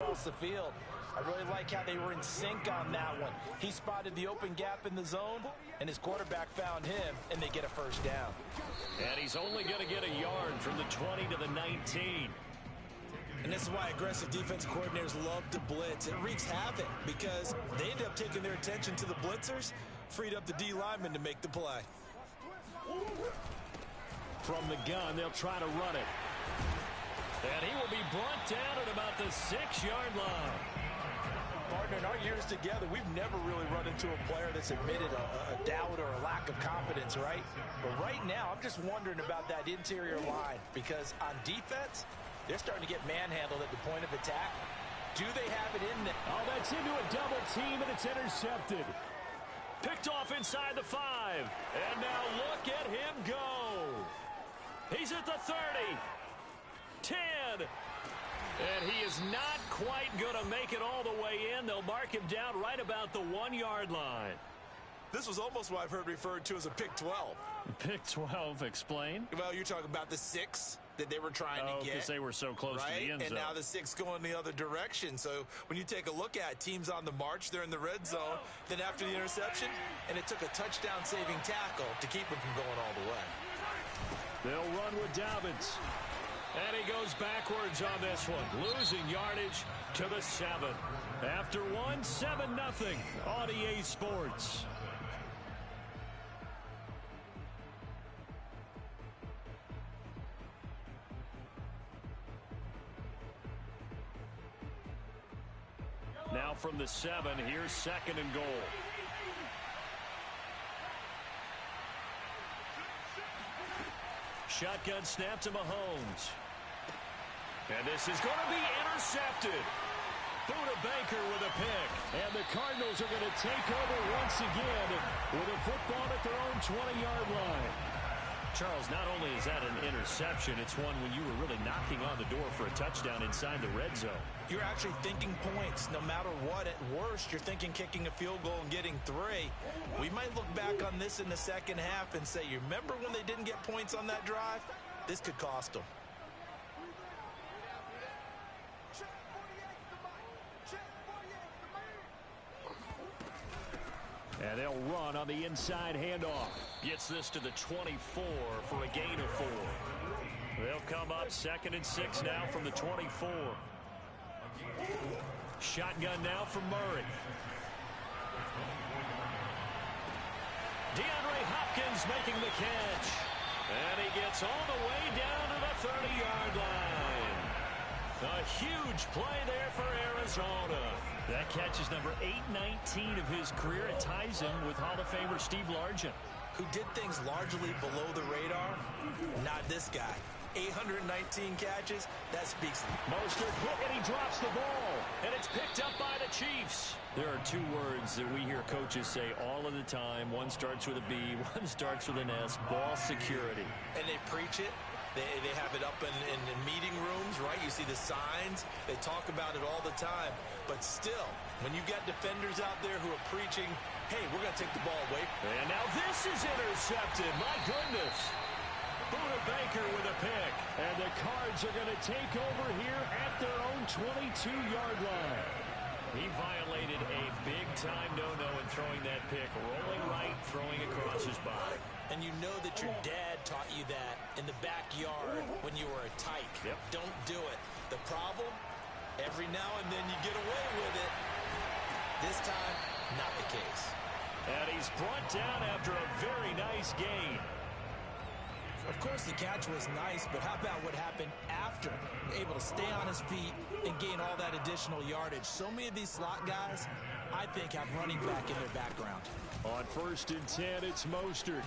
across the field. I really like how they were in sync on that one. He spotted the open gap in the zone, and his quarterback found him, and they get a first down. And he's only going to get a yard from the 20 to the 19. And this is why aggressive defensive coordinators love to blitz. It wreaks havoc because they end up taking their attention to the blitzers, freed up the D lineman to make the play. From the gun, they'll try to run it. And he will be brought down at about the 6-yard line. Partner, in our years together, we've never really run into a player that's admitted a doubt or a lack of confidence, right? But right now, I'm just wondering about that interior line because on defense, they're starting to get manhandled at the point of attack. Do they have it in them? Oh, that's into a double team, and it's intercepted. Picked off inside the 5. And now look at him go. He's at the 30. 10. And he is not quite going to make it all the way in. They'll mark him down right about the 1-yard line. This was almost what I've heard referred to as a pick 12. Pick 12, explain? Well, you're talking about the 6 that they were trying to get. Because they were so close to the end zone. And now the 6 going the other direction. So when you take a look at teams on the march, they're in the red zone. Then after the interception, and it took a touchdown-saving tackle to keep him from going all the way. They'll run with Dobbins. And he goes backwards on this one, losing yardage to the 7. After 1, 7-0 on EA Sports. Now from the 7, here's 2nd and goal. Shotgun snap to Mahomes. And this is going to be intercepted. Buda Baker with a pick. And the Cardinals are going to take over once again with a football at their own 20-yard line. Charles, not only is that an interception, it's one when you were really knocking on the door for a touchdown inside the red zone. You're actually thinking points no matter what. At worst, you're thinking kicking a field goal and getting 3. We might look back on this in the second half and say, you remember when they didn't get points on that drive? This could cost them. And they'll run on the inside handoff. Gets this to the 24 for a gain of 4. They'll come up 2nd and 6 now from the 24. Shotgun now from Murray. DeAndre Hopkins making the catch. And he gets all the way down to the 30-yard line. A huge play there for Arizona. That catch is number 819 of his career. It ties him with Hall of Famer Steve Largent, who did things largely below the radar. Not this guy. 819 catches, that speaks. Mostert hit and he drops the ball. And it's picked up by the Chiefs. There are 2 words that we hear coaches say all of the time. One starts with a B, one starts with an S. Ball security. And they preach it. They have it up in meeting rooms, right? You see the signs. They talk about it all the time. But still, when you've got defenders out there who are preaching, hey, we're going to take the ball away. And now this is intercepted. My goodness. Buda Baker with a pick. And the Cards are going to take over here at their own 22-yard line. He violated a big-time no-no in throwing that pick. Rolling right, throwing across his body. And you know that your dad taught you that in the backyard when you were a tyke. Yep. Don't do it. The problem, every now and then you get away with it. This time, not the case. And he's brought down after a very nice gain. Of course, the catch was nice, but how about what happened after? Able to stay on his feet and gain all that additional yardage. So many of these slot guys, I think, have running back in their background. On 1st and 10, it's Mostert.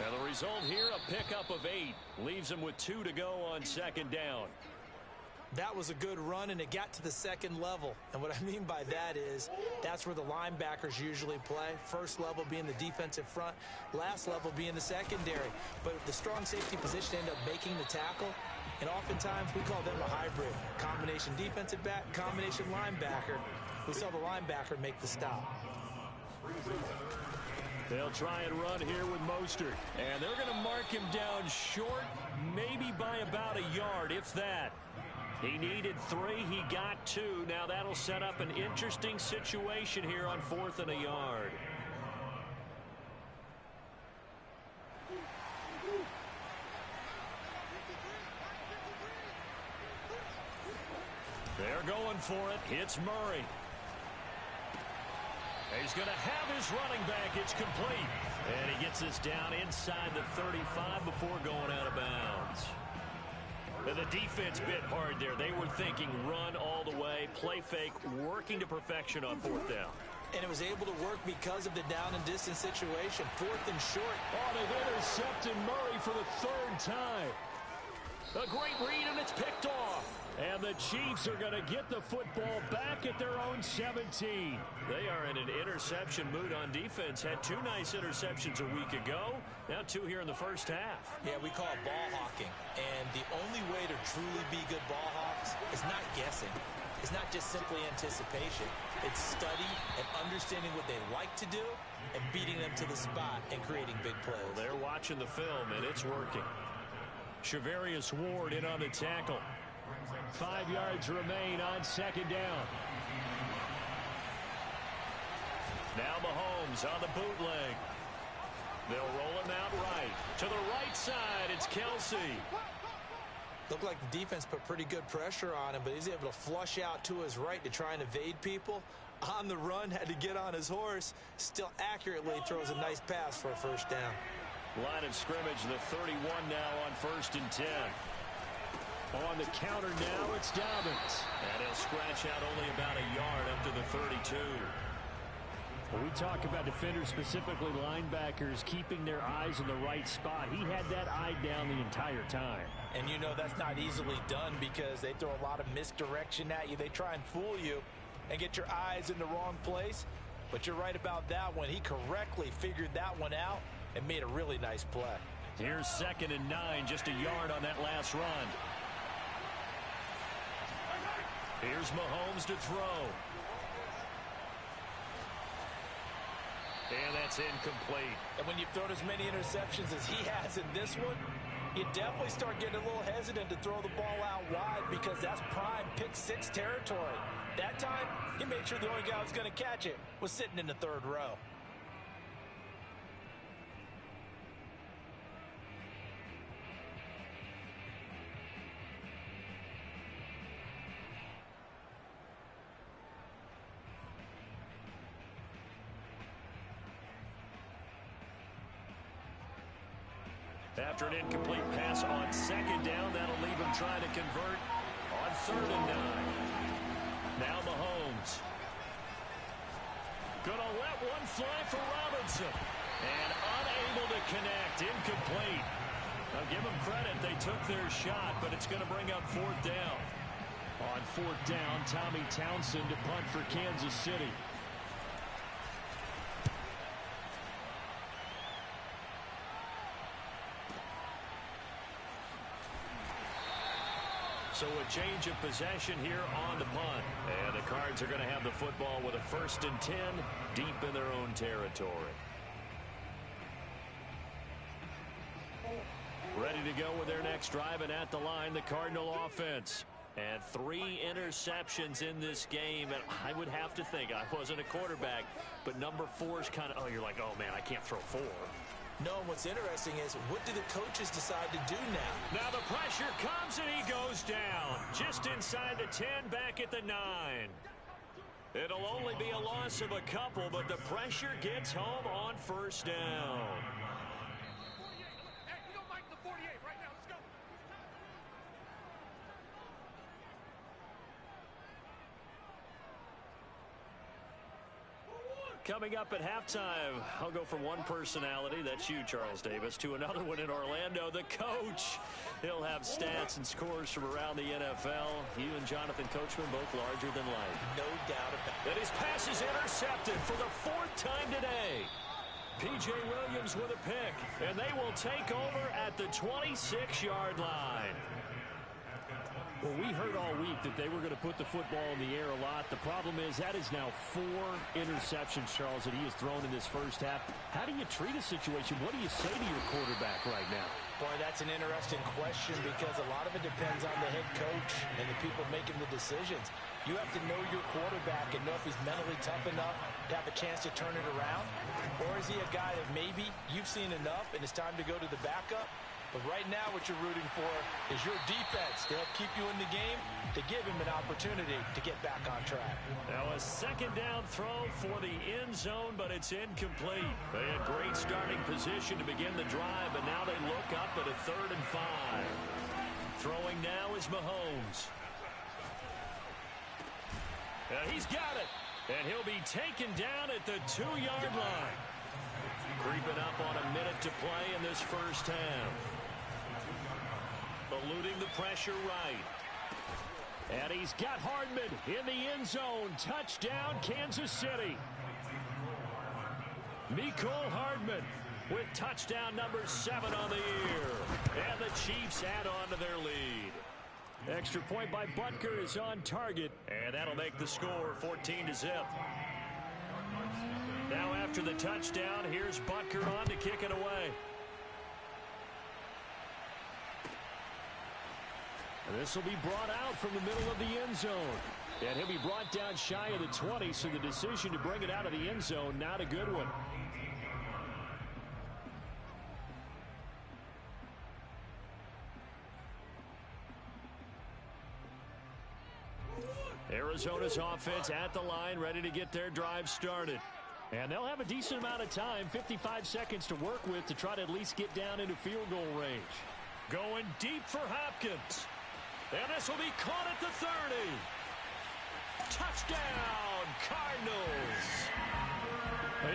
And the result here, a pickup of 8. Leaves him with 2 to go on 2nd down. That was a good run, and it got to the 2nd level. And what I mean by that is that's where the linebackers usually play. First level being the defensive front, last level being the secondary. But the strong safety position ended up making the tackle, and oftentimes we call them a hybrid. Combination defensive back, combination linebacker. We saw the linebacker make the stop. They'll try and run here with Mostert. And they're going to mark him down short, maybe by about a yard, if that. He needed 3. He got 2. Now that'll set up an interesting situation here on 4th and a yard. They're going for it. It's Murray. He's going to have his running back. It's complete. And he gets this down inside the 35 before going out of bounds. And the defense bit hard there. They were thinking run all the way, play fake, working to perfection on 4th down. And it was able to work because of the down and distance situation. 4th and short. Oh, they've intercepted Murray for the 3rd time. A great read, and it's picked off. And the Chiefs are going to get the football back at their own 17. They are in an interception mood on defense. Had 2 nice interceptions a week ago. Now 2 here in the first half. Yeah, we call it ball hawking. And the only way to truly be good ball hawks is not guessing. It's not just simply anticipation. It's study and understanding what they like to do and beating them to the spot and creating big plays. Well, they're watching the film, and it's working. Shavarius Ward in on the tackle. 5 yards remain on 2nd down. Now Mahomes on the bootleg. They'll roll him out right. To the right side, it's Kelsey. Looked like the defense put pretty good pressure on him, but he's able to flush out to his right to try and evade people. On the run, had to get on his horse. Still accurately throws a nice pass for a 1st down. Line of scrimmage, the 31 now on 1st and 10. On the counter now, it's Dobbins. And he'll scratch out only about a yard up to the 32. When we talk about defenders, specifically linebackers, keeping their eyes in the right spot, he had that eye down the entire time. And you know that's not easily done because they throw a lot of misdirection at you. They try and fool you and get your eyes in the wrong place. But you're right about that one. He correctly figured that one out and made a really nice play. Here's 2nd and 9, just a yard on that last run. Here's Mahomes to throw. And that's incomplete. And when you've thrown as many interceptions as he has in this one, you definitely start getting a little hesitant to throw the ball out wide because that's prime pick 6 territory. That time, he made sure the only guy who was going to catch it was sitting in the 3rd row. After an incomplete pass on 2nd down, that'll leave him trying to convert on 3rd and 9. Now Mahomes. Gonna let one fly for Robinson. And unable to connect. Incomplete. I'll give them credit. They took their shot, but it's going to bring up 4th down. On 4th down, Tommy Townsend to punt for Kansas City. So a change of possession here on the punt. And the Cards are going to have the football with a 1st and 10 deep in their own territory. Ready to go with their next drive, and at the line, the Cardinal offense. And 3 interceptions in this game, and I would have to think, I wasn't a quarterback, but number 4 is kind of, oh, you're like, oh, man, I can't throw 4. No, and what's interesting is, what do the coaches decide to do now? Now the pressure comes, and he goes down. Just inside the 10, back at the 9. It'll only be a loss of a couple, but the pressure gets home on 1st down. Coming up at halftime, I'll go from one personality, that's you, Charles Davis, to another one in Orlando, the coach. He'll have stats and scores from around the NFL. You and Jonathan Coachman both larger than life. No doubt about it. And his pass is intercepted for the 4th time today. P.J. Williams with a pick, and they will take over at the 26-yard line. Well, we heard all week that they were going to put the football in the air a lot. The problem is that is now 4 interceptions, Charles, that he has thrown in this first half. How do you treat a situation? What do you say to your quarterback right now? Boy, that's an interesting question because a lot of it depends on the head coach and the people making the decisions. You have to know your quarterback and know if he's mentally tough enough to have a chance to turn it around. Or is he a guy that maybe you've seen enough and it's time to go to the backup? But right now what you're rooting for is your defense to help keep you in the game, to give him an opportunity to get back on track. Now a second down throw for the end zone, but it's incomplete. They had great starting position to begin the drive, but now they look up at a 3rd and 5. Throwing now is Mahomes. He's got it, and he'll be taken down at the 2-yard line. Creeping up on a minute to play in this first half. Eluding the pressure right. And he's got Hardman in the end zone. Touchdown, Kansas City. Mecole Hardman with touchdown number 7 on the year. And the Chiefs add on to their lead. Extra point by Butker is on target. And that'll make the score 14-0. Now after the touchdown, here's Butker on to kick it away. And this will be brought out from the middle of the end zone. And he'll be brought down shy of the 20, so the decision to bring it out of the end zone, not a good one. Arizona's offense at the line, ready to get their drive started. And they'll have a decent amount of time, 55 seconds to work with to try to at least get down into field goal range. Going deep for Hopkins. And this will be caught at the 30. Touchdown, Cardinals.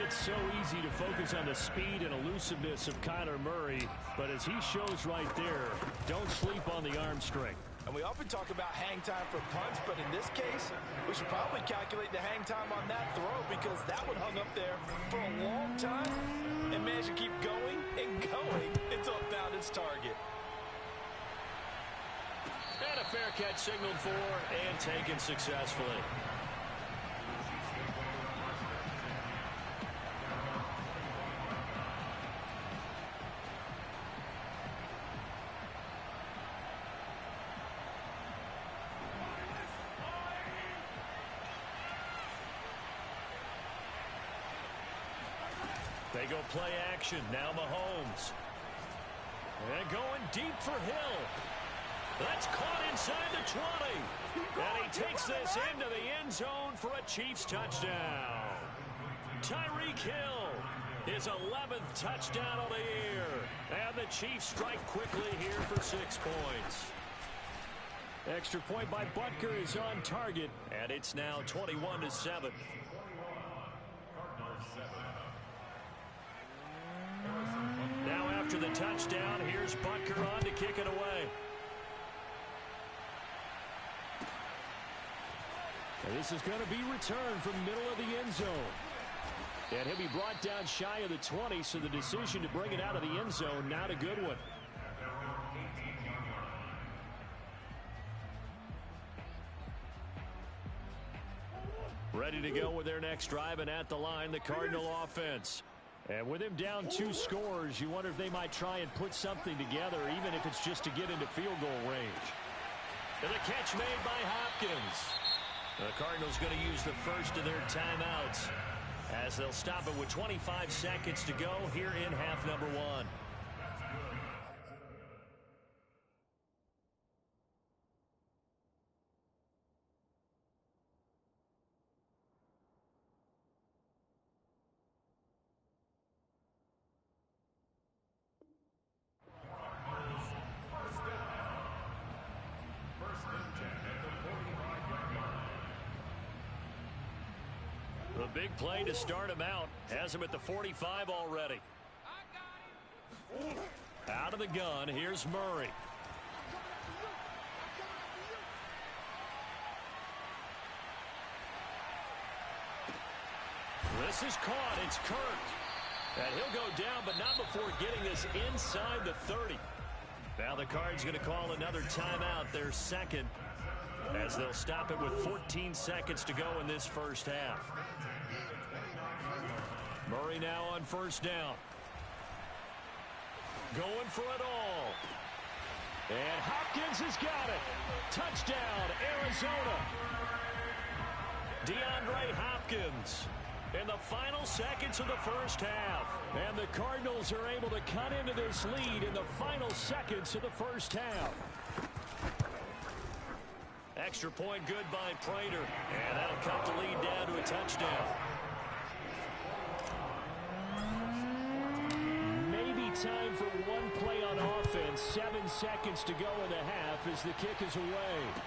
It's so easy to focus on the speed and elusiveness of Kyler Murray, but as he shows right there, don't sleep on the arm strength. And we often talk about hang time for punts, but in this case, we should probably calculate the hang time on that throw because that one hung up there for a long time and managed to keep going and going until it found its target. And a fair catch signaled for and taken successfully. They go play action. Now Mahomes. And going deep for Hill. That's caught inside the 20. And he takes this into the end zone for a Chiefs touchdown. Tyreek Hill, his 11th touchdown of the year. And the Chiefs strike quickly here for 6 points. Extra point by Butker is on target. And it's now 21-7. Now after the touchdown, here's Butker on to kick it away. And this is going to be returned from the middle of the end zone. And he'll be brought down shy of the 20, so the decision to bring it out of the end zone, not a good one. Ready to go with their next drive, and at the line, the Cardinal offense. And with him down 2 scores, you wonder if they might try and put something together, even if it's just to get into field goal range. And the catch made by Hopkins. The Cardinals going to use the first of their timeouts as they'll stop it with 25 seconds to go here in half number 1. The big play to start him out. Has him at the 45 already. Out of the gun, here's Murray. This is caught. It's Kirk. And he'll go down, but not before getting this inside the 30. Now the Cards going to call another timeout, their second, as they'll stop it with 14 seconds to go in this first half. Murray now on first down. Going for it all. And Hopkins has got it. Touchdown, Arizona. DeAndre Hopkins in the final seconds of the first half. And the Cardinals are able to cut into this lead in the final seconds of the first half. Extra point good by Prater. And that'll cut the lead down to a touchdown. Maybe time for one play on offense. 7 seconds to go in the half as the kick is away.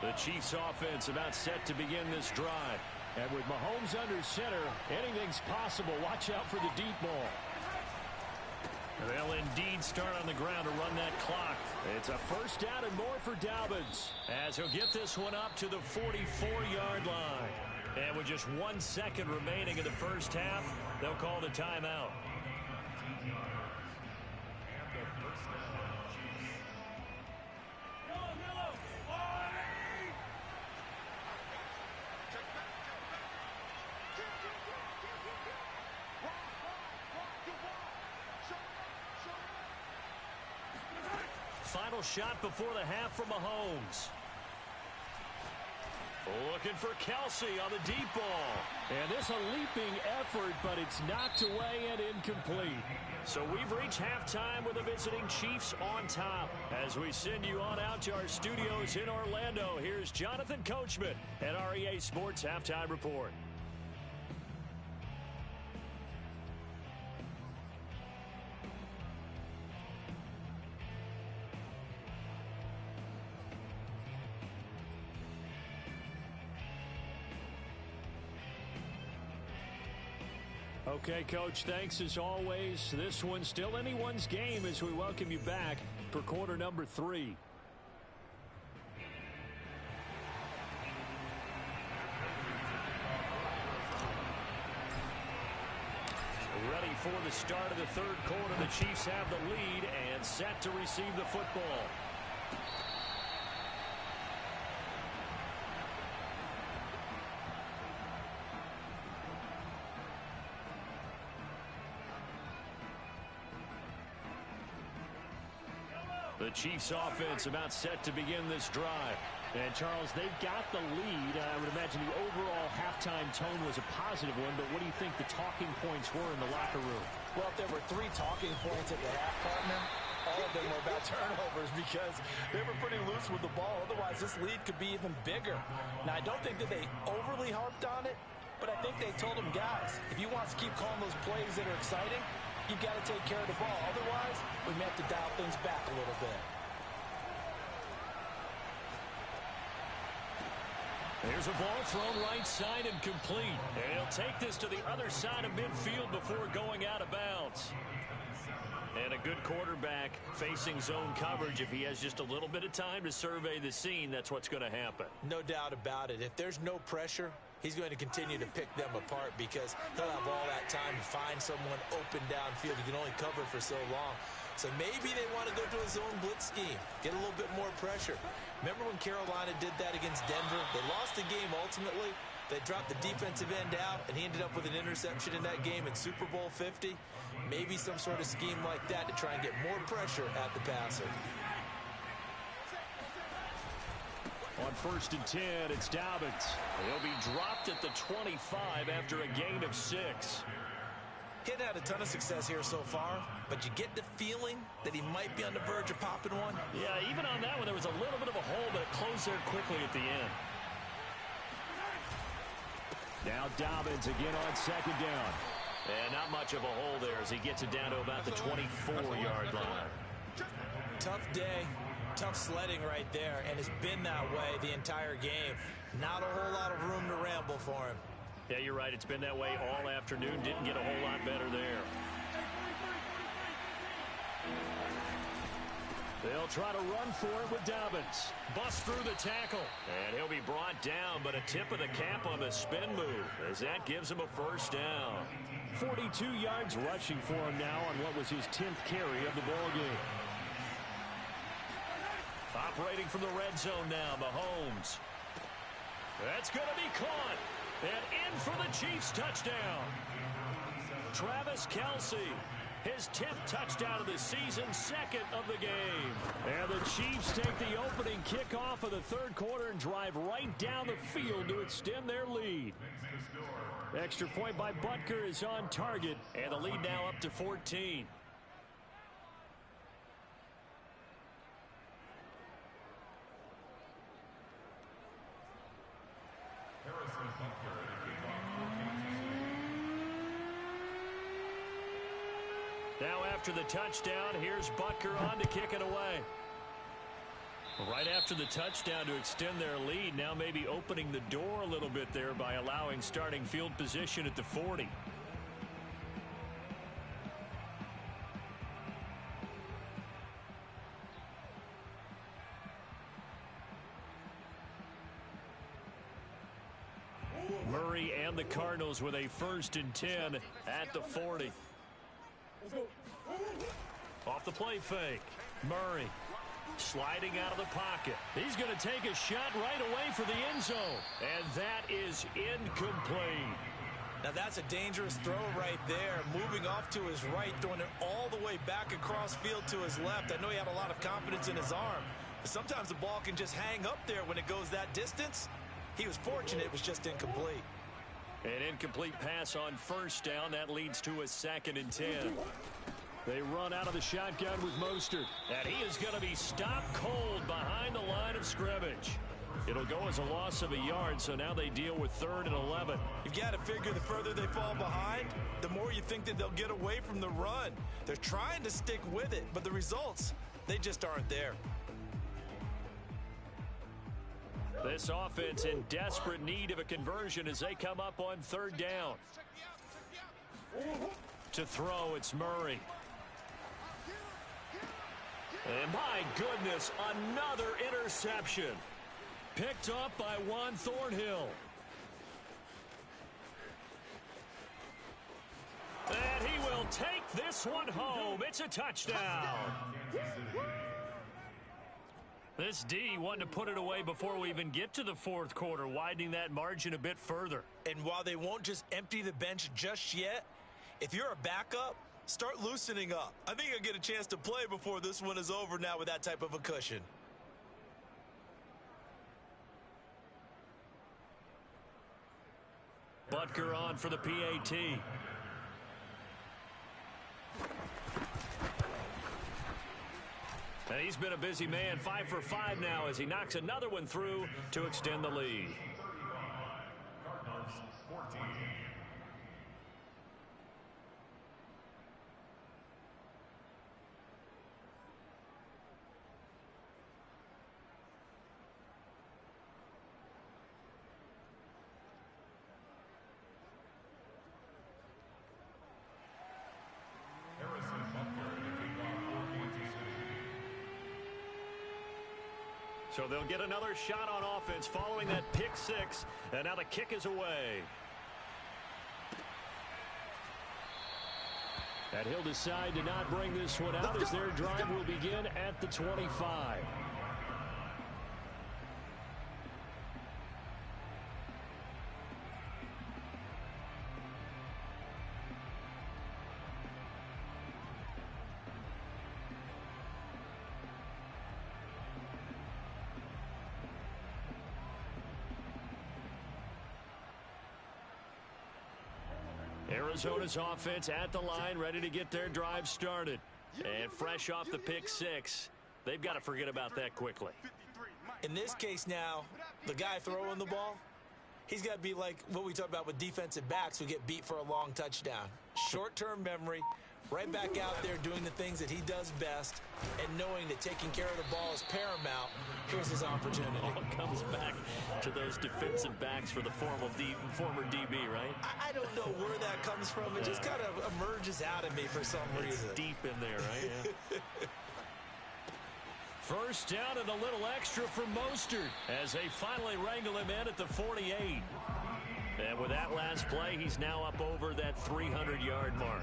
The Chiefs offense about set to begin this drive. And with Mahomes under center, anything's possible. Watch out for the deep ball. They'll indeed start on the ground to run that clock. It's a first down and more for Dobbins, as he'll get this one up to the 44-yard line. And with just 1 second remaining in the first half, they'll call the timeout. Final shot before the half from Mahomes. Looking for Kelsey on the deep ball. And this a leaping effort, but it's knocked away and incomplete. So we've reached halftime with the visiting Chiefs on top. As we send you on out to our studios in Orlando, here's Jonathan Coachman at REA Sports Halftime Report. Okay, Coach, thanks as always. This one's still anyone's game as we welcome you back for quarter number 3. Ready for the start of the third quarter. The Chiefs have the lead and set to receive the football. The Chiefs offense about set to begin this drive. And, Charles, they've got the lead. I would imagine the overall halftime tone was a positive one, but what do you think the talking points were in the locker room? Well, if there were 3 talking points at the half, partner, all of them were about turnovers because they were pretty loose with the ball. Otherwise, this lead could be even bigger. Now, I don't think that they overly harped on it, but I think they told them, guys, if you want to keep calling those plays that are exciting, you've got to take care of the ball. Otherwise, we may have to dial things back a little bit. There's a ball thrown right side and complete. And he'll take this to the other side of midfield before going out of bounds. And a good quarterback facing zone coverage. If he has just a little bit of time to survey the scene, that's what's going to happen. No doubt about it. If there's no pressure, he's going to continue to pick them apart because he'll have all that time to find someone open downfield. He can only cover for so long. So maybe they want to go to a zone blitz scheme, get a little bit more pressure. Remember when Carolina did that against Denver? They lost the game ultimately. They dropped the defensive end out, and he ended up with an interception in that game in Super Bowl 50. Maybe some sort of scheme like that to try and get more pressure at the passer. On 1st and 10, it's Dobbins. He'll be dropped at the 25 after a gain of 6. He hadn't had a ton of success here so far, but you get the feeling that he might be on the verge of popping one. Yeah, even on that one, there was a little bit of a hole, but it closed there quickly at the end. Now Dobbins again on 2nd down. And not much of a hole there as he gets it down to about the 24-yard line. Tough day. Tough sledding right there, and it's been that way the entire game. Not a whole lot of room to ramble for him. Yeah, you're right. It's been that way all afternoon. Didn't get a whole lot better there. They'll try to run for it with Dobbins. Busts through the tackle. And he'll be brought down, but a tip of the cap on the spin move, as that gives him a first down. 42 yards rushing for him now on what was his 10th carry of the ball game. Operating from the red zone now, Mahomes. That's going to be caught. And in for the Chiefs touchdown. Travis Kelce. His 10th touchdown of the season, 2nd of the game. And the Chiefs take the opening kickoff of the third quarter and drive right down the field to extend their lead. Extra point by Butker is on target, and the lead now up to 14. Now after the touchdown, here's Butker on to kick it away. Right after the touchdown to extend their lead, now maybe opening the door a little bit there by allowing starting field position at the 40. Murray and the Cardinals with a 1st and 10 at the 40. Off the play fake. Murray sliding out of the pocket. He's going to take a shot right away for the end zone. And that is incomplete. Now that's a dangerous throw right there. Moving off to his right, throwing it all the way back across field to his left. I know he had a lot of confidence in his arm, but sometimes the ball can just hang up there when it goes that distance. He was fortunate it was just incomplete. An incomplete pass on 1st down. That leads to a 2nd and 10. They run out of the shotgun with Mostert. And he is going to be stopped cold behind the line of scrimmage. It'll go as a loss of a yard, so now they deal with 3rd and 11. You've got to figure the further they fall behind, the more you think that they'll get away from the run. They're trying to stick with it, but the results, they just aren't there. This offense in desperate need of a conversion as they come up on 3rd down. To throw, it's Murray. And my goodness, another interception. Picked up by Juan Thornhill. And he will take this one home. It's a touchdown. This D wanted to put it away before we even get to the 4th quarter, widening that margin a bit further. And while they won't just empty the bench just yet, if you're a backup, start loosening up. I think you'll get a chance to play before this one is over now with that type of a cushion. Butker on for the PAT. And he's been a busy man, 5 for 5 now as he knocks another one through to extend the lead. So they'll get another shot on offense following that pick 6, and now the kick is away. And he'll decide to not bring this one out as their drive will begin at the 25. Arizona's offense at the line, ready to get their drive started. And fresh off the pick 6, they've got to forget about that quickly. In this case now, the guy throwing the ball, he's got to be like what we talk about with defensive backs who get beat for a long touchdown. Short-term memory, Right back out there doing the things that he does best and knowing that taking care of the ball is paramount. Here's his opportunity. All comes back to those defensive backs for the former DB, right? I don't know where that comes from. It just kind of emerges out of me for some reason. It's deep in there, right? Yeah. First down and a little extra for Mostert as they finally wrangle him in at the 48. And with that last play, he's now up over that 300-yard mark.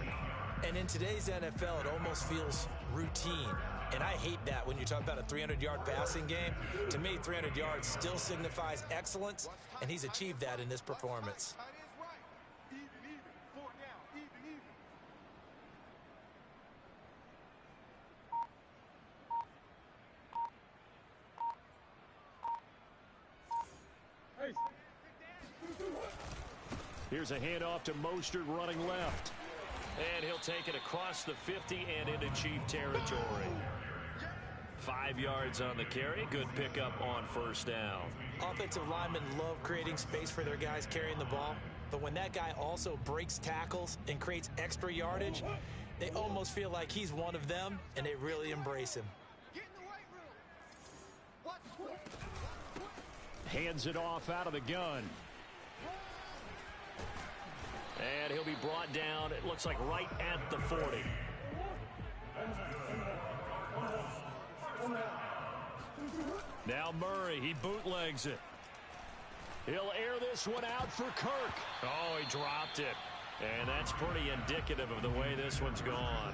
And in today's NFL, it almost feels routine. And I hate that when you talk about a 300-yard passing game. To me, 300 yards still signifies excellence, and he's achieved that in this performance. Here's a handoff to Mostert running left. And he'll take it across the 50 and into Chief territory. 5 yards on the carry. Good pickup on first down. Offensive linemen love creating space for their guys carrying the ball. But when that guy also breaks tackles and creates extra yardage, they almost feel like he's one of them, and they really embrace him. Hands it off out of the gun. And he'll be brought down, it looks like right at the 40. Now Murray, he bootlegs it. He'll air this one out for Kirk. Oh, he dropped it. And that's pretty indicative of the way this one's gone.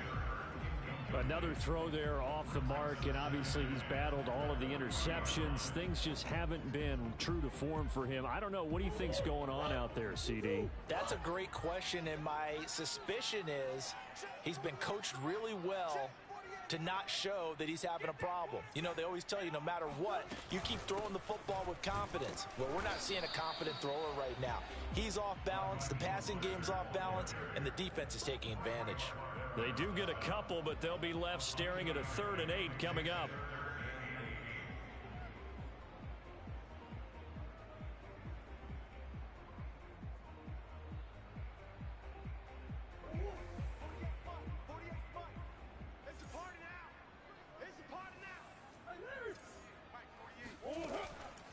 Another throw there off the mark, and obviously he's battled all of the interceptions. Things just haven't been true to form for him. I don't know. What do you think's going on out there, CD? That's a great question, and my suspicion is he's been coached really well to not show that he's having a problem. You know, they always tell you no matter what, you keep throwing the football with confidence. Well, we're not seeing a confident thrower right now. He's off balance, the passing game's off balance, and the defense is taking advantage. They do get a couple, but they'll be left staring at a 3rd and 8 coming up.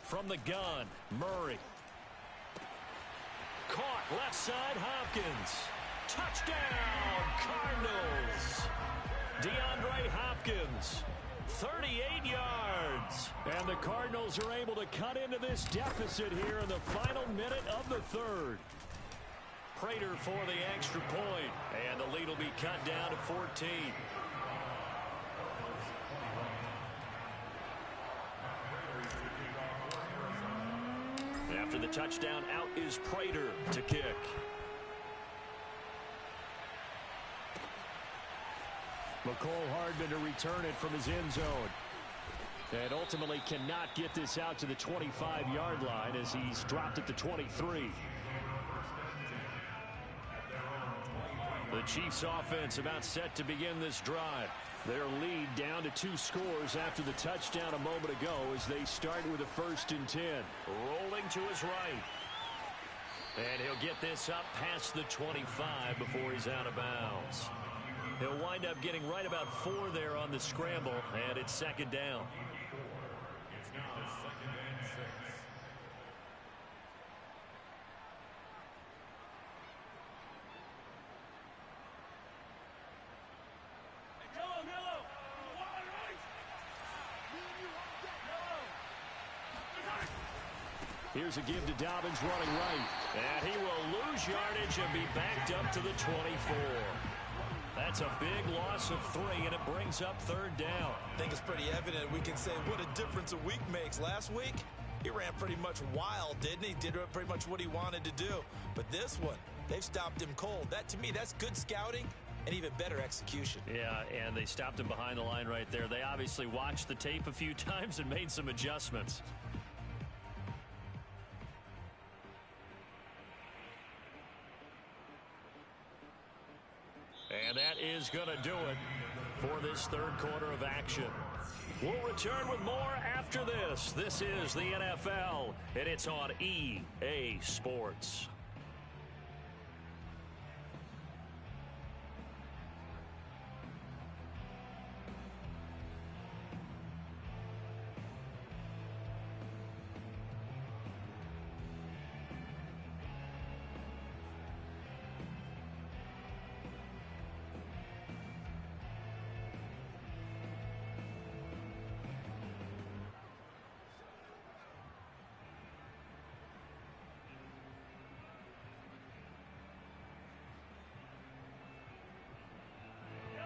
From the gun, Murray. Caught left side, Hopkins. Touchdown, Cardinals. DeAndre Hopkins, 38 yards. And the Cardinals are able to cut into this deficit here in the final minute of the 3rd. Prater for the extra point, and the lead will be cut down to 14. After the touchdown, out is Prater to kick. McCole Hardman to return it from his end zone. And ultimately cannot get this out to the 25-yard line as he's dropped at the 23. The Chiefs offense about set to begin this drive. Their lead down to 2 scores after the touchdown a moment ago as they start with a 1st and 10. Rolling to his right. And he'll get this up past the 25 before he's out of bounds. He'll wind up getting right about 4 there on the scramble, and it's 2nd down. Here's a give to Dobbins running right. And he will lose yardage and be backed up to the 24. That's a big loss of 3, and it brings up 3rd down. I think it's pretty evident we can say what a difference a week makes. Last week, he ran pretty much wild, didn't he? Did pretty much what he wanted to do. But this one, they've stopped him cold. That, to me, that's good scouting and even better execution. Yeah, and they stopped him behind the line right there. They obviously watched the tape a few times and made some adjustments. And that is going to do it for this 3rd quarter of action. We'll return with more after this. This is the NFL, and it's on EA Sports.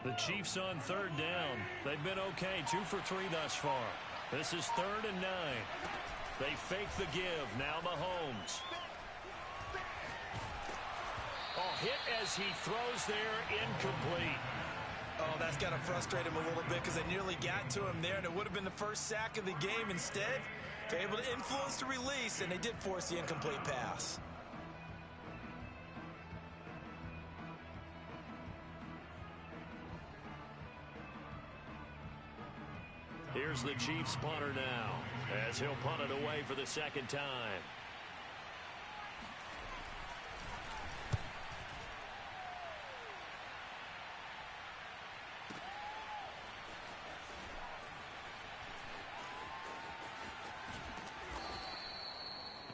The Chiefs on third down. They've been okay, 2 for 3 thus far. This is 3rd and 9. They fake the give. Now Mahomes. Oh, hit as he throws there, incomplete. Oh, that's got to frustrate him a little bit because they nearly got to him there, and it would have been the first sack of the game. Instead, they're able to influence the release, and they did force the incomplete pass. Here's the Chiefs punter now, as he'll punt it away for the second time.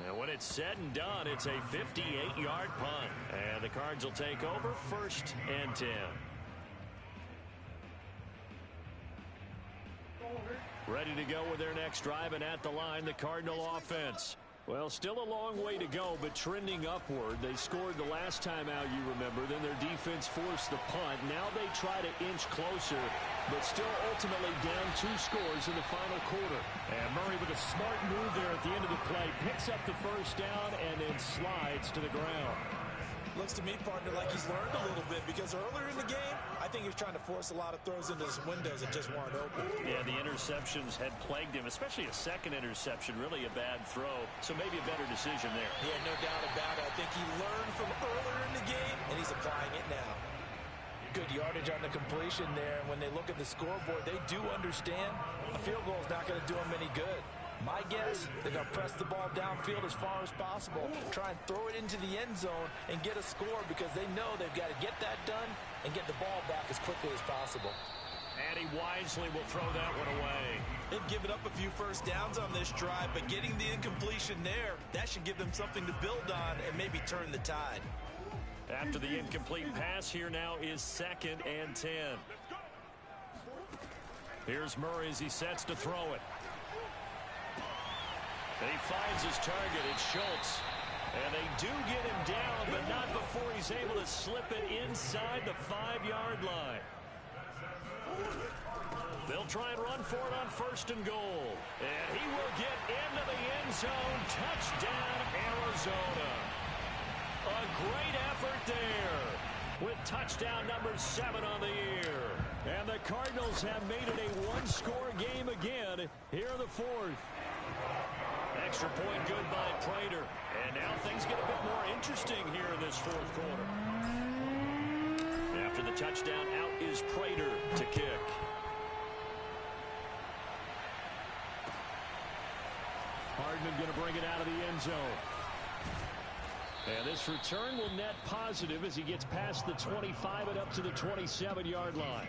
And when it's said and done, it's a 58-yard punt. And the Cards will take over 1st and 10. Ready to go with their next drive, and at the line, the Cardinal offense. Well, still a long way to go, but trending upward. They scored the last time out, you remember. Then their defense forced the punt. Now they try to inch closer, but still ultimately down 2 scores in the final quarter. And Murray with a smart move there at the end of the play. Picks up the first down and then slides to the ground. Looks to me, partner, like he's learned a little bit because earlier in the game, I think he was trying to force a lot of throws into his windows that just weren't open. Yeah, the interceptions had plagued him, especially a second interception, really a bad throw. So maybe a better decision there. Yeah, no doubt about it. I think he learned from earlier in the game, and he's applying it now. Good yardage on the completion there, and when they look at the scoreboard, they do understand a field goal is not going to do them any good. My guess, they're going to press the ball downfield as far as possible, try and throw it into the end zone and get a score because they know they've got to get that done and get the ball back as quickly as possible. And he wisely will throw that one away. They've given up a few first downs on this drive, but getting the incompletion there, that should give them something to build on and maybe turn the tide. After the incomplete pass, here now is 2nd and 10. Here's Murray as he sets to throw it. And he finds his target. It's Schultz. And they do get him down, but not before he's able to slip it inside the 5-yard line. They'll try and run for it on 1st and goal. And he will get into the end zone. Touchdown, Arizona. A great effort there with touchdown number 7 on the year. And the Cardinals have made it a 1-score game again here in the 4th. Extra point good by Prater. And now things get a bit more interesting here in this 4th quarter. After the touchdown, out is Prater to kick. Hardman going to bring it out of the end zone. And this return will net positive as he gets past the 25 and up to the 27-yard line.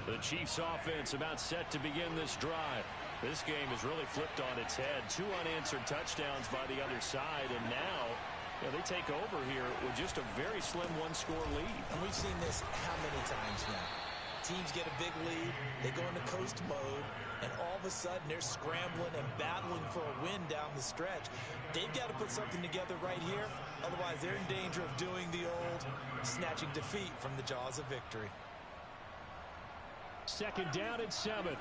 The Chiefs offense about set to begin this drive. This game has really flipped on its head. 2 unanswered touchdowns by the other side, and now they take over here with just a very slim 1-score lead. And we've seen this how many times now? Teams get a big lead, they go into coast mode, and all of a sudden they're scrambling and battling for a win down the stretch. They've got to put something together right here, otherwise they're in danger of doing the old snatching defeat from the jaws of victory. 2nd down and 7.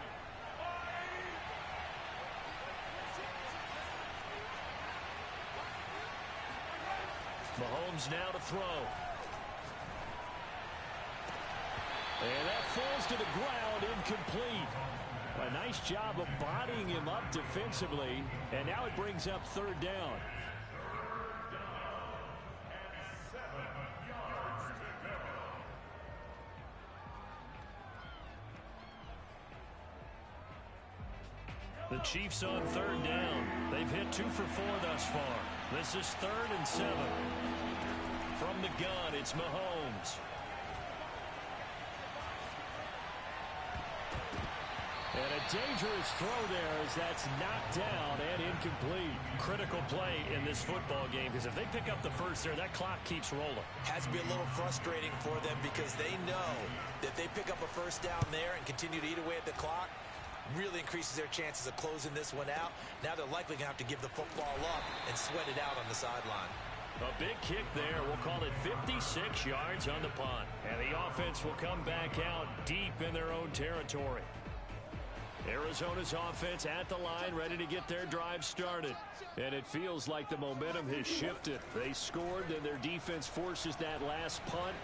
Mahomes now to throw. And that falls to the ground, incomplete. A nice job of bodying him up defensively. And now it brings up 3rd down. The Chiefs on 3rd down. They've hit 2 for 4 thus far. This is 3rd and 7. From the gun, it's Mahomes. And a dangerous throw there as that's knocked down and incomplete. Critical play in this football game because if they pick up the first there, that clock keeps rolling. Has to be a little frustrating for them because they know that they pick up a first down there and continue to eat away at the clock, really increases their chances of closing this one out. Now they're likely going to have to give the football up and sweat it out on the sideline. A big kick there. We'll call it 56 yards on the punt. And the offense will come back out deep in their own territory. Arizona's offense at the line, ready to get their drive started. And it feels like the momentum has shifted. They scored, then their defense forces that last punt.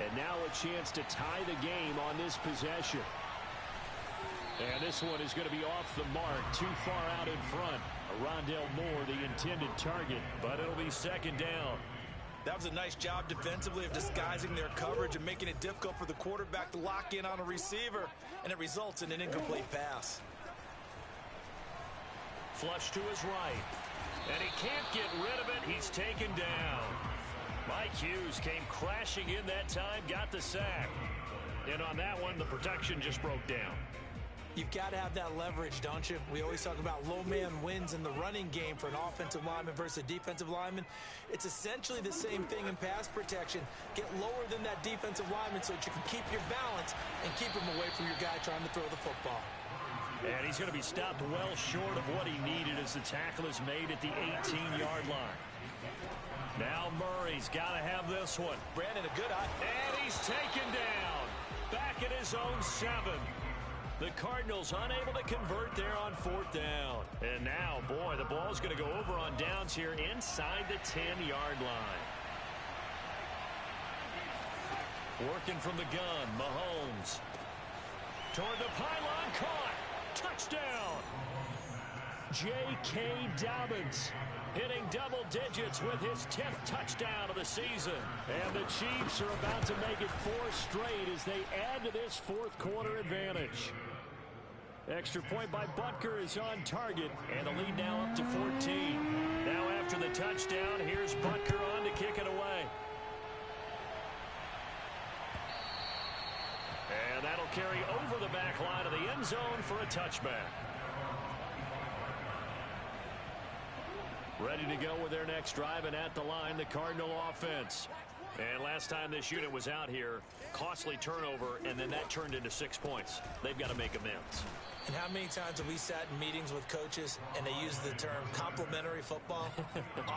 And now a chance to tie the game on this possession. And this one is going to be off the mark, too far out in front. Rondell Moore, the intended target, but it'll be second down. That was a nice job defensively of disguising their coverage and making it difficult for the quarterback to lock in on a receiver, and it results in an incomplete pass. Flush to his right, and he can't get rid of it. He's taken down. Mike Hughes came crashing in that time, got the sack. And on that one, the protection just broke down. You've got to have that leverage, don't you? We always talk about low man wins in the running game for an offensive lineman versus a defensive lineman. It's essentially the same thing in pass protection. Get lower than that defensive lineman so that you can keep your balance and keep him away from your guy trying to throw the football. And he's going to be stopped well short of what he needed as the tackle is made at the 18-yard line. Now Murray's got to have this one. Brandon, a good eye. And he's taken down. Back at his own 7. The Cardinals unable to convert there on 4th down. And now, boy, the ball's going to go over on downs here inside the 10-yard line. Working from the gun, Mahomes. Toward the pylon, caught. Touchdown. J.K. Dobbins hitting double digits with his 10th touchdown of the season. And the Chiefs are about to make it 4 straight as they add to this 4th quarter advantage. Extra point by Butker is on target, and the lead now up to 14. Now after the touchdown, here's Butker on to kick it away. And that'll carry over the back line of the end zone for a touchback. Ready to go with their next drive, and at the line, the Cardinal offense. And last time this unit was out here, costly turnover, and then that turned into 6 points. They've got to make amends. And how many times have we sat in meetings with coaches and they use the term complementary football?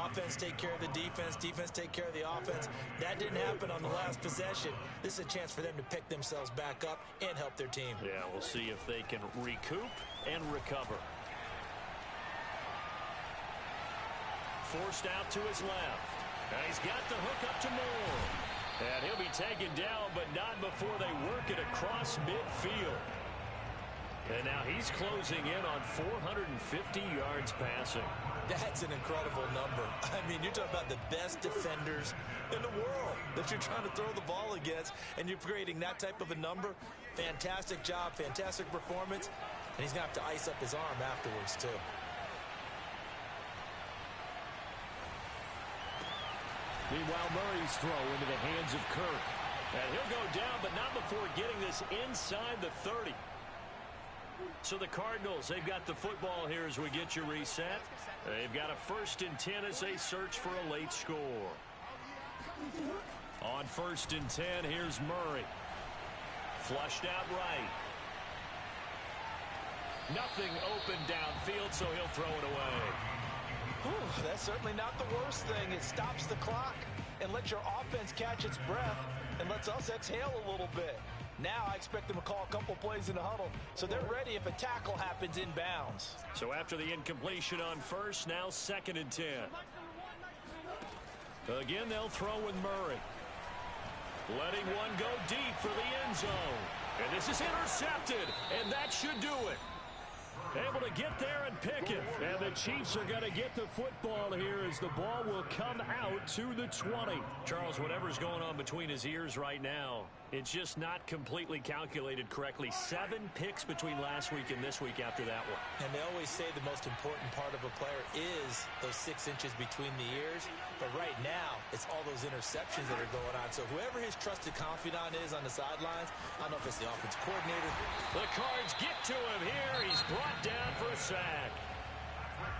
Offense take care of the defense, defense take care of the offense. That didn't happen on the last possession. This is a chance for them to pick themselves back up and help their team. Yeah, we'll see if they can recoup and recover. Forced out to his left. And he's got the hook up to Moore. And he'll be taken down, but not before they work it across midfield. And now he's closing in on 450 yards passing. That's an incredible number. I mean, you're talking about the best defenders in the world that you're trying to throw the ball against, and you're creating that type of a number. Fantastic job, fantastic performance, and he's going to have to ice up his arm afterwards, too. Meanwhile, Murray's throw into the hands of Kirk. And he'll go down, but not before getting this inside the 30. So the Cardinals, they've got the football here as we get you reset. They've got a 1st and 10 as they search for a late score. On 1st and 10, here's Murray. Flushed out right. Nothing open downfield, so he'll throw it away. Whew, that's certainly not the worst thing. It stops the clock and lets your offense catch its breath and lets us exhale a little bit. Now I expect them to call a couple plays in the huddle, so they're ready if a tackle happens inbounds. So after the incompletion on 1st, now 2nd and 10. Again, they'll throw with Murray. Letting one go deep for the end zone. And this is intercepted, and that should do it. Able to get there and pick it. And the Chiefs are going to get the football here as the ball will come out to the 20. Charles, whatever's going on between his ears right now, it's just not completely calculated correctly. 7 picks between last week and this week after that one. And they always say the most important part of a player is those 6 inches between the ears. But right now, it's all those interceptions that are going on. So whoever his trusted confidant is on the sidelines, I don't know if it's the offense coordinator. The Cards get to him here. He's brought down for a sack.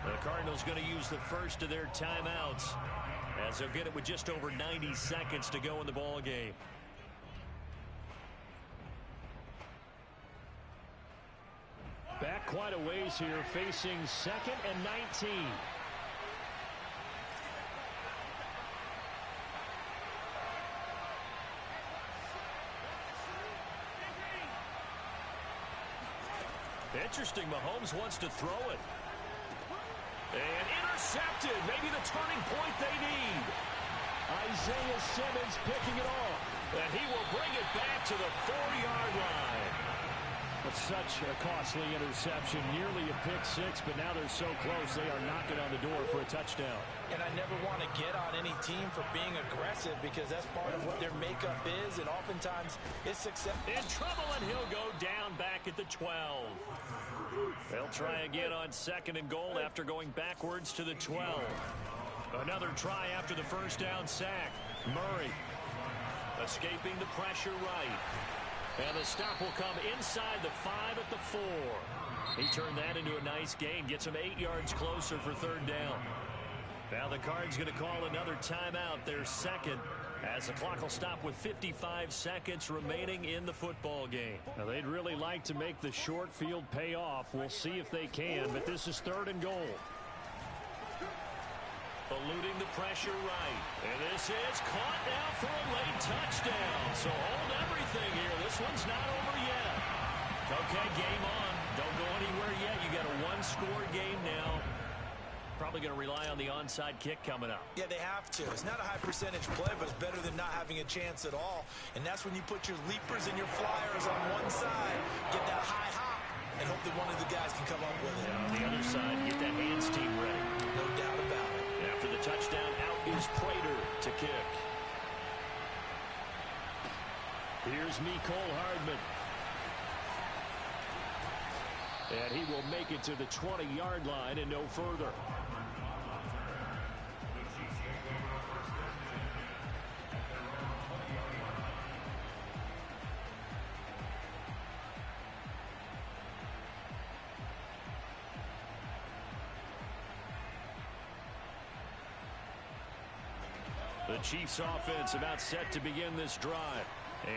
The Cardinals going to use the first of their timeouts as they'll get it with just over 90 seconds to go in the ball game. Back quite a ways here, facing 2nd and 19. Interesting. Mahomes wants to throw it. And intercepted. Maybe the turning point they need. Isaiah Simmons picking it off. And he will bring it back to the 40-yard line. That's such a costly interception. Nearly a pick six, but now they're so close they are knocking on the door for a touchdown. And I never want to get on any team for being aggressive because that's part of what their makeup is, and oftentimes it's success. In trouble, and he'll go down back at the 12. They'll try again on 2nd and goal after going backwards to the 12. Another try after the first down sack. Murray escaping the pressure right. And the stop will come inside the 5 at the 4. He turned that into a nice gain. Gets him 8 yards closer for 3rd down. Now the Cards going to call another timeout, their 2nd, as the clock will stop with 55 seconds remaining in the football game. Now they'd really like to make the short field pay off. We'll see if they can, but this is 3rd and goal. Eluding the pressure right. And this is caught now for a late touchdown. So hold everything here. This one's not over yet. Okay, game on. Don't go anywhere yet. You got a one-score game now. Probably going to rely on the onside kick coming up. Yeah, they have to. It's not a high percentage play, but it's better than not having a chance at all. And that's when you put your leapers and your flyers on one side, get that high hop, and hope that one of the guys can come up with it. And on the other side, get that hands team ready. No doubt about it. After the touchdown, out is Prater to kick. Here's Mecole Hardman. And he will make it to the 20-yard line and no further. The Chiefs offense about set to begin this drive.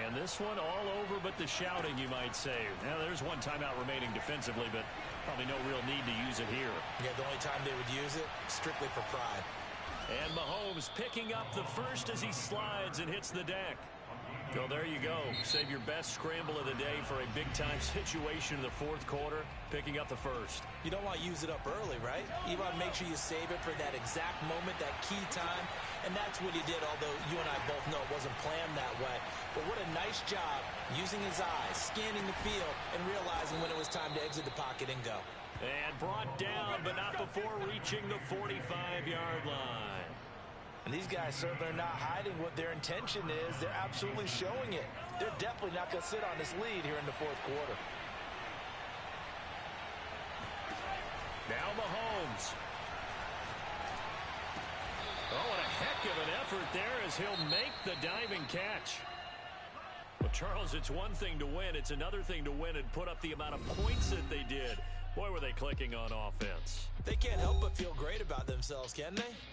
And this one all over but the shouting, you might say. Now, there's one timeout remaining defensively, but probably no real need to use it here. Yeah, the only time they would use it, strictly for pride. And Mahomes picking up the first as he slides and hits the deck. Well, there you go. Save your best scramble of the day for a big-time situation in the 4th quarter, picking up the first. You don't want to use it up early, right? You want to make sure you save it for that exact moment, that key time, and that's what he did, although you and I both know it wasn't planned that way. But what a nice job using his eyes, scanning the field, and realizing when it was time to exit the pocket and go. And brought down, but not before reaching the 45-yard line. And these guys certainly are not hiding what their intention is. They're absolutely showing it. They're definitely not going to sit on this lead here in the 4th quarter. Now Mahomes. Oh, what a heck of an effort there as he'll make the diving catch. Well, Charles, it's one thing to win. It's another thing to win and put up the amount of points that they did. Boy, were they clicking on offense. They can't help but feel great about themselves, can they?